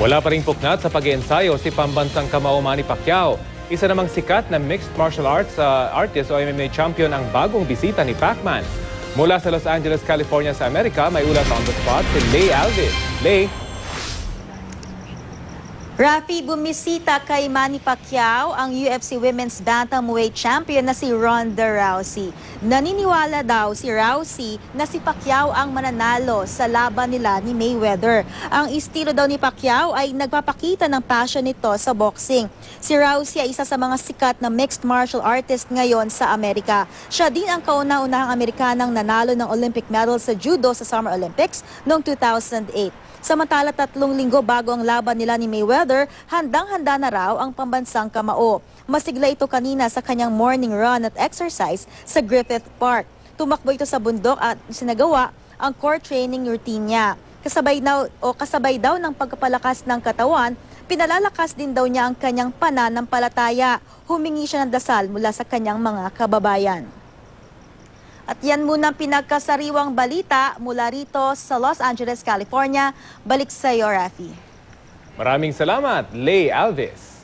Wala pa ring puknat sa pag-iensayo si pambansang kamao Manny Pacquiao. Isa namang sikat na mixed martial arts artist o MMA champion ang bagong bisita ni Pacman. Mula sa Los Angeles, California sa Amerika, may ulat on the spot si Lay Alvis. Lay. Rafi, bumisita kay Manny Pacquiao ang UFC Women's Bantamweight Champion na si Ronda Rousey. Naniniwala daw si Rousey na si Pacquiao ang mananalo sa laban nila ni Mayweather. Ang estilo daw ni Pacquiao ay nagpapakita ng passion nito sa boxing. Si Rousey ay isa sa mga sikat na mixed martial artist ngayon sa Amerika. Siya din ang kauna-unahang Amerikanang nanalo ng Olympic medal sa judo sa Summer Olympics noong 2008. Samantala 3 linggo bago ang laban nila ni Mayweather, handang-handa na raw ang pambansang kamao. Masigla ito kanina sa kanyang morning run at exercise sa Griffith Park. Tumakbo ito sa bundok at sinagawa ang core training routine niya. Kasabay daw ng pagpapalakas ng katawan, pinalalakas din daw niya ang kanyang pananampalataya. Humingi siya ng dasal mula sa kanyang mga kababayan. At yan muna ang pinagkasariwang balita mula rito sa Los Angeles, California. Balik sa iyo, Rafi. Maraming salamat, Lay Alvis.